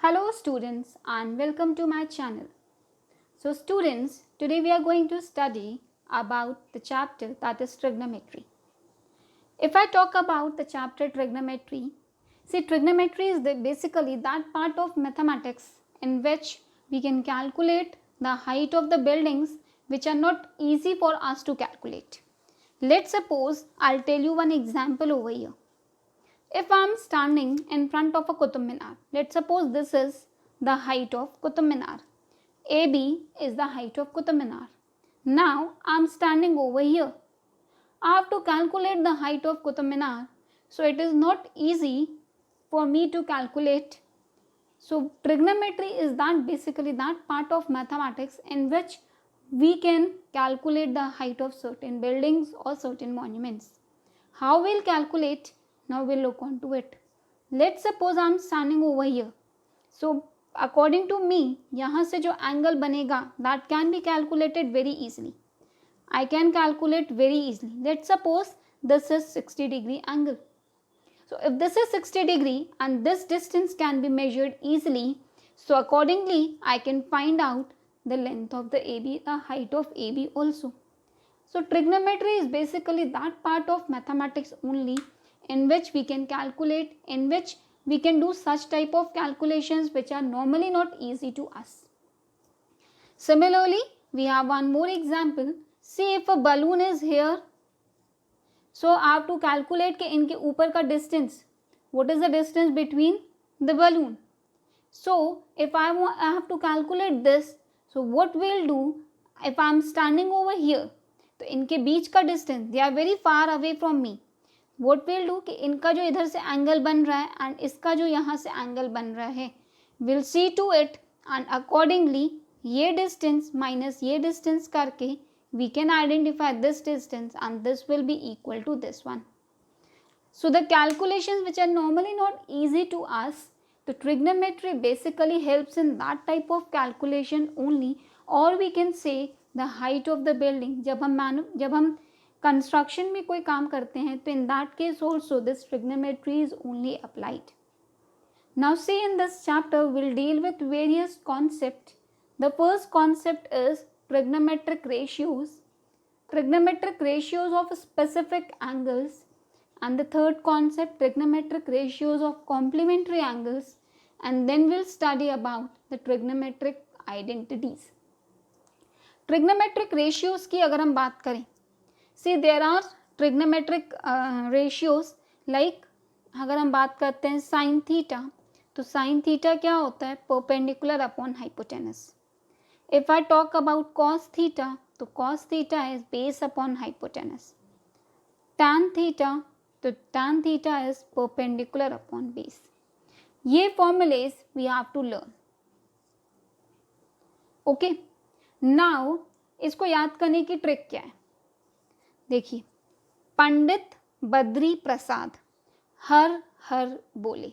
Hello students and welcome to my channel. So students, today we are going to study about the chapter that is trigonometry. If I talk about the chapter trigonometry, see trigonometry is basically that part of mathematics in which we can calculate the height of the buildings which are not easy for us to calculate. Let's suppose I'll tell you one example over here. If I am standing in front of a Qutub Minar, let's suppose this is the height of Qutub Minar. AB is the height of Qutub Minar. Now I am standing over here. I have to calculate the height of Qutub Minar. So it is not easy for me to calculate. So trigonometry is basically that part of mathematics in which we can calculate the height of certain buildings or certain monuments. How we'll calculate? Now we'll look onto it. Let's suppose I'm standing over here. So according to me, यहाँ से जो angle बनेगा that can be calculated very easily. I can calculate very easily. Let's suppose this is 60-degree angle. So if this is 60 degree and this distance can be measured easily, so accordingly I can find out the length of the AB, the height of AB also. So trigonometry is basically that part of mathematics only in which we can calculate, in which we can do such type of calculations which are normally not easy to us. Similarly, we have one more example. See, if a balloon is here, so I have to calculate कि इनके ऊपर का distance. What is the distance between the balloon? So if I have to calculate this, so what we'll do, if I am standing over here, तो इनके बीच का distance, they are very far away from me. What we'll do कि इनका जो इधर से angle बन रहा है एंड इसका जो यहाँ से एंगल बन रहा है, we'll see to it and accordingly ये distance minus ये distance करके we can identify this distance and this will be equal to this one. So the calculations which are normally not easy to us, the trigonometry basically helps in that type of calculation only, or we can say the height of the building. जब हम construction में कोई काम करते हैं तो in that case also this trigonometry is only applied. Now see, in this chapter we'll deal with various concepts. The first concept is trigonometric ratios of specific angles, and the third concept trigonometric ratios of complementary angles, and then we'll study about the trigonometric identities. Trigonometric ratios की अगर हम बात करें, see there are trigonometric ratios like अगर हम बात करते हैं sin theta, तो sin theta क्या होता है? Perpendicular upon hypotenuse. If I talk about cos theta, तो cos theta is base upon hypotenuse. Tan theta, तो tan theta is perpendicular upon base. ये formulas we have to learn. Okay. Now इसको याद करने की ट्रिक क्या है? देखिए, पंडित बद्री प्रसाद हर हर बोले.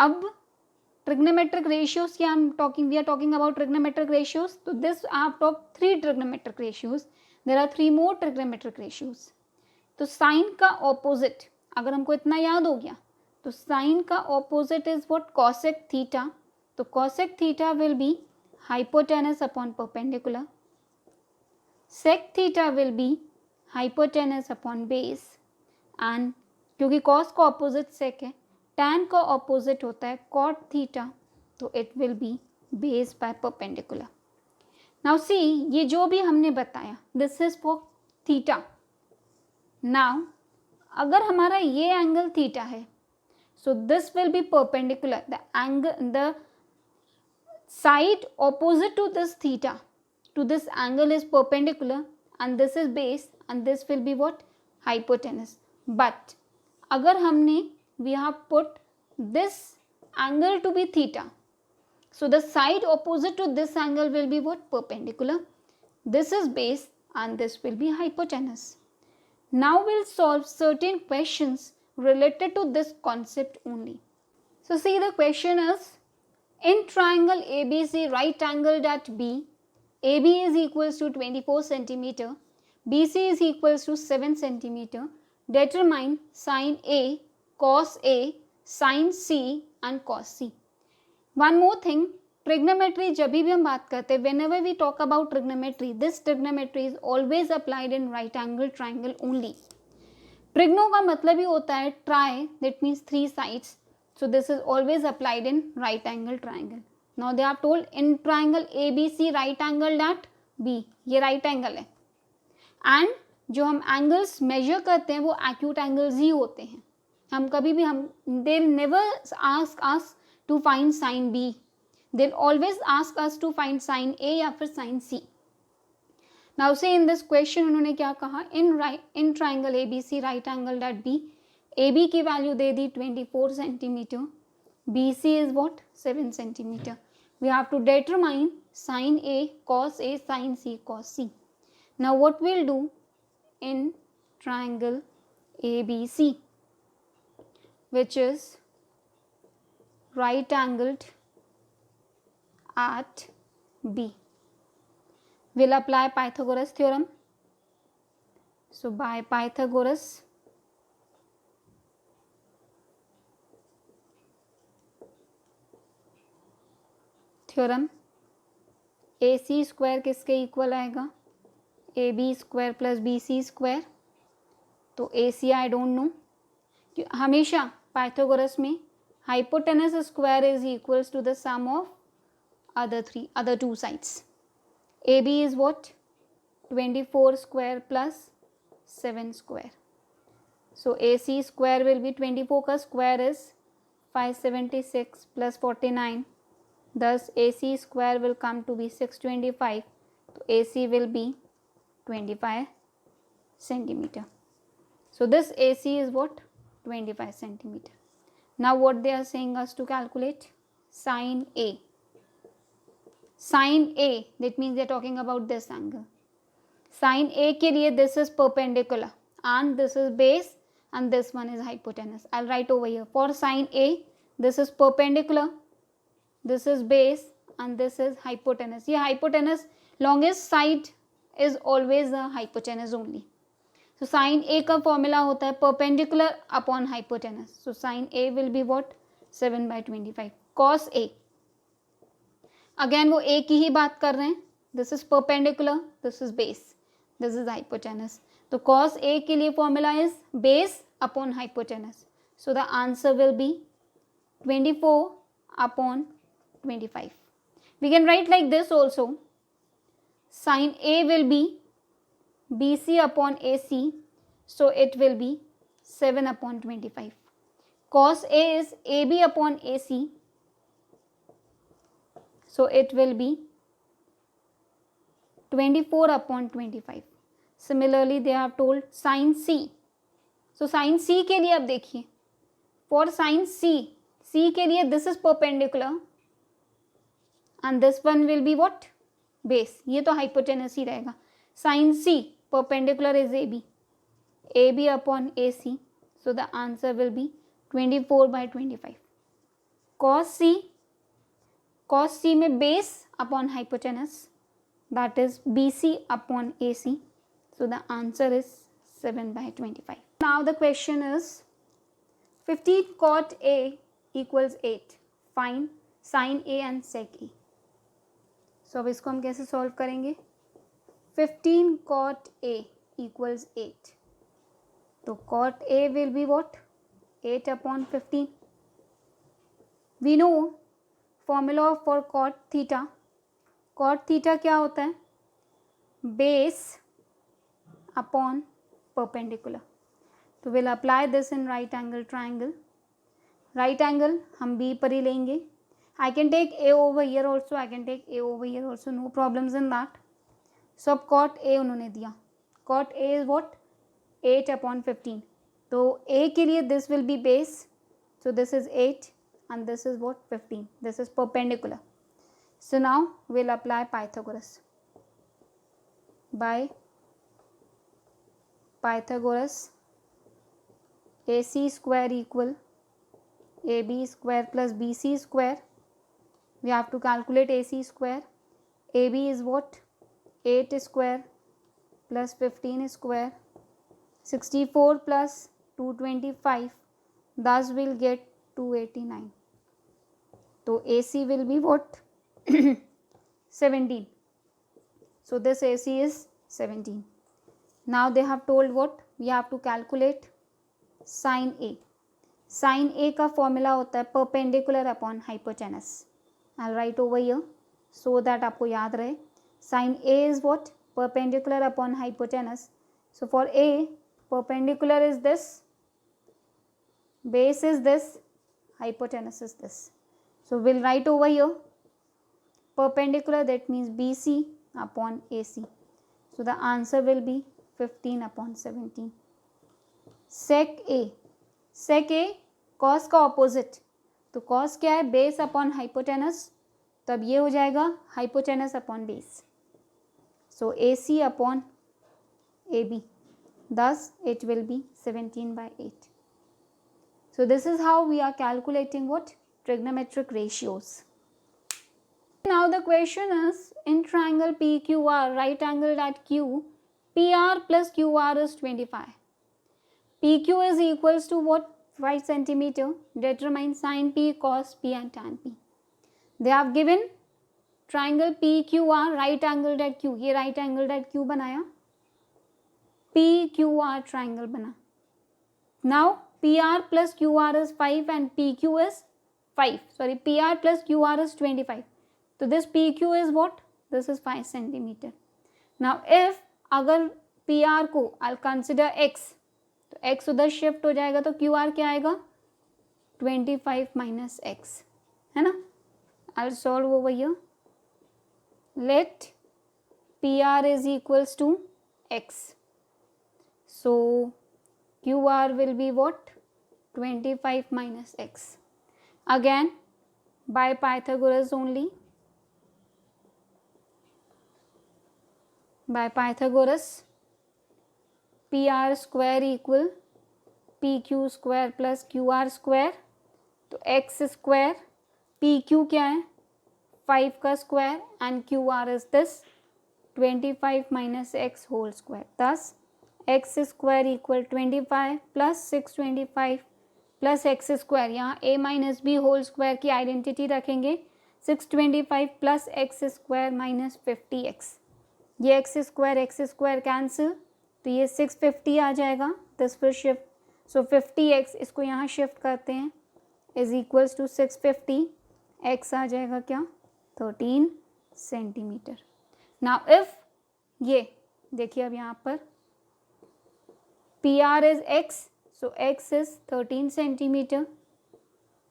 अब trigonometric ratios की we are talking about trigonometric ratios. So this I have talked 3 trigonometric ratios. There are 3 more trigonometric ratios. तो sin का opposite अगर हमको इतना याद हो गया, तो sin का opposite is what? Cosec theta. तो cosec theta will be hypotenuse upon perpendicular. Sec theta will be hypotenuse upon base. And क्योंकि cos का opposite sec है, tan का opposite होता है cot theta, तो it will be base by perpendicular. Now see, ये जो भी हमने बताया, this is for theta. Now अगर हमारा ये angle theta है, so this will be perpendicular. The side opposite to this theta, to this angle is perpendicular, and this is base, and this will be what? Hypotenuse. But अगर हमने we have put this angle to be theta, so the side opposite to this angle will be what? Perpendicular. This is base and this will be hypotenuse. Now we'll solve certain questions related to this concept only. So see, the question is, in triangle ABC right angled at B, AB is equals to 24 centimeter, BC is equals to 7 centimeter, determine sin A, cos A, sin C and cos C. One more thing, trigonometry जब भी हम बात करते हैं, whenever we talk about trigonometry, this trigonometry is always applied in right angle triangle only. Trigono का मतलब ही होता है tri, that means three sides. So this is always applied in right angle triangle. Now they have told in triangle A B C right angle that B, ये right angle है. And जो हम angles major करते हैं वो acute angles ही होते हैं. हम कभी भी हम they never ask us to find sine B, they always ask us to find sine A या फिर साइन सी. नाउ से इन दिस क्वेश्चन उन्होंने क्या कहा, in triangle A B C right angle that B, A B की value दे दी 24 centimetre, B C is what 7 centimetre. We have to determine sine A cos A sine C cos C. Now what will do in triangle ABC, which is right angled at B. We'll apply Pythagoras theorem. So by Pythagoras theorem, AC square किसके equal आएगा, AB square plus BC square. तो AC I don't know, हमेशा Pythagoras में hypotenuse square is equals to the sum of other two sides. AB is what 24 square plus 7 square. So AC square will be 24 का square is 576 plus 49. Thus AC square will come to be 625. So AC will be 25 centimeter. So this AC is what 25 centimeter. Now what they are saying us to calculate, sine A. Sine A, that means they are talking about this angle. Sine A के लिए this is perpendicular and this is base and this one is hypotenuse. I'll write over here. For sine A, this is perpendicular, this is base and this is hypotenuse. ये hypotenuse, longest side is always the hypotenuse only. So sine A का formula होता है perpendicular upon hypotenuse. So sine A will be what 7 by 25. Cos A, again वो A की ही बात कर रहे हैं. This is perpendicular, this is base, this is hypotenuse. तो cos A के लिए formula is base upon hypotenuse. So the answer will be 24 upon 25. We can write like this also. Sine A will be BC upon AC, so it will be 7 upon 25. Cos A is AB upon AC, so it will be 24 upon 25. Similarly, they have told sin C. So sin C के लिए अब देखिए, for sin C के लिए this is perpendicular and this one will be what base. ये तो hypotenuse ही रहेगा. Sin C perpendicular is AB upon AC, so the answer will be 24 by 25. Cos C में base upon hypotenuse, that is BC upon AC, so the answer is 7 by 25. Now the question is 15 cot A equals 8. Find sin A and sec A. So अब इसको हम कैसे solve करेंगे. 15 cot A equals 8. तो cot A will be what 8 upon 15. We know formula for cot theta. Cot theta क्या होता है, base upon perpendicular. तो we'll apply this in right angle triangle. Right angle हम B पर ही लेंगे. I can take A over here also, I can take A over here also, no problems in that. So अब cot A उन्होंने दिया. Cot A is what 8 upon 15. तो A के लिए this will be base, so this is 8 and this is what 15. This is perpendicular. So now we'll apply Pythagoras. By Pythagoras, AC square equal AB square plus BC square. We have to calculate AC square. AB is what 8 square plus 15 square, 64 plus 225, thus we'll get 289. So AC will be what? 17. So this AC is 17. Now they have told what? We have to calculate sin A. Sin A का formula होता है perpendicular upon hypotenuse. I'll write over here so that आपको याद रहे. Sin A is what? Perpendicular upon hypotenuse. So for A, perpendicular is this, base is this, hypotenuse is this. So we'll write over here perpendicular, that means BC upon AC. So the answer will be 15 upon 17. Sec A. Sec A cos का opposite. तो cos क्या है? Base upon hypotenuse. तो अब ये हो जाएगा hypotenuse upon base. So AC upon AB. Thus it will be 17 by 8. So this is how we are calculating what? Trigonometric ratios. Now the question is, in triangle PQR, right angled at Q, PR plus QR is 25. PQ is equals to what? 5 centimeter. Determine sin P, cos P and tan P. They have given triangle PQR right angled at Q. ये right angled at Q बनाया. PQR triangle बना. Now PR plus QR is 5 and PQ is 5. Sorry, PR plus QR is 25. So this PQ is what? This is 5 centimeter. Now if अगर PR को I'll consider X, तो X उधर shift हो जाएगा तो QR क्या आएगा? 25 minus X, है ना? I'll solve over here. Let PR is equals to X. So QR will be what? 25 minus X. Again by Pythagoras only. By Pythagoras, PR square equal PQ square plus QR square. तो X square, PQ क्या है? 5 का square and QR is this 25 minus X whole square. Thus X square equal 25 plus 625 plus X square. यहाँ A minus B whole square की identity रखेंगे. 625 plus X square minus 50X. ये x square cancel, तो ये 650 आ जाएगा. This फिर shift, सो 50x इसको यहाँ शिफ्ट करते हैं, इज इक्वल्स टू 650. x आ जाएगा क्या? 13 सेंटीमीटर. नाउ इफ ये देखिए अब यहाँ पर PR is x, so x is 13 centimetre.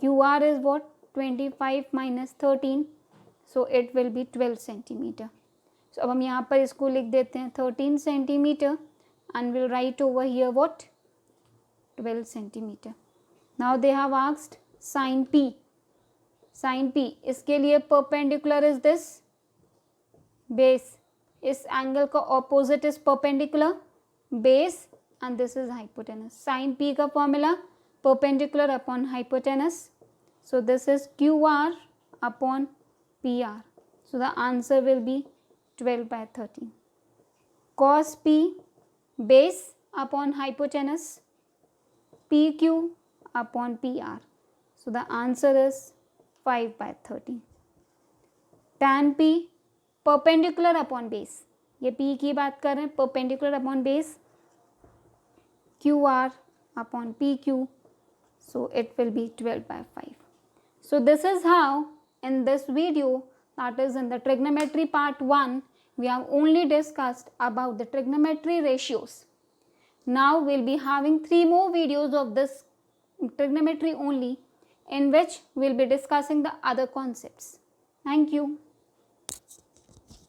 QR is what? 25 minus 13, so it will be 12 centimetre. So अब हम यहाँ पर इसको लिख देते हैं 13 centimetre and we'll write over here what? 12 centimetre. Now they have asked sin P. Sin P इसके लिए perpendicular is this base. इस एंगल का opposite is perpendicular, base and this is hypotenuse. Sin P का formula perpendicular upon hypotenuse. So this is QR upon PR. So the answer will be 12 by 13. Cos P base upon hypotenuse, PQ upon PR. So the answer is 5 by 13. Tan P perpendicular upon base. ये P की बात कर रहे हैं, perpendicular upon base, QR upon PQ. So it will be 12 by 5. So this is how in this video, that is in the trigonometry part 1, we have only discussed about the trigonometry ratios. Now we'll be having 3 more videos of this trigonometry only, in which we'll be discussing the other concepts. Thank you.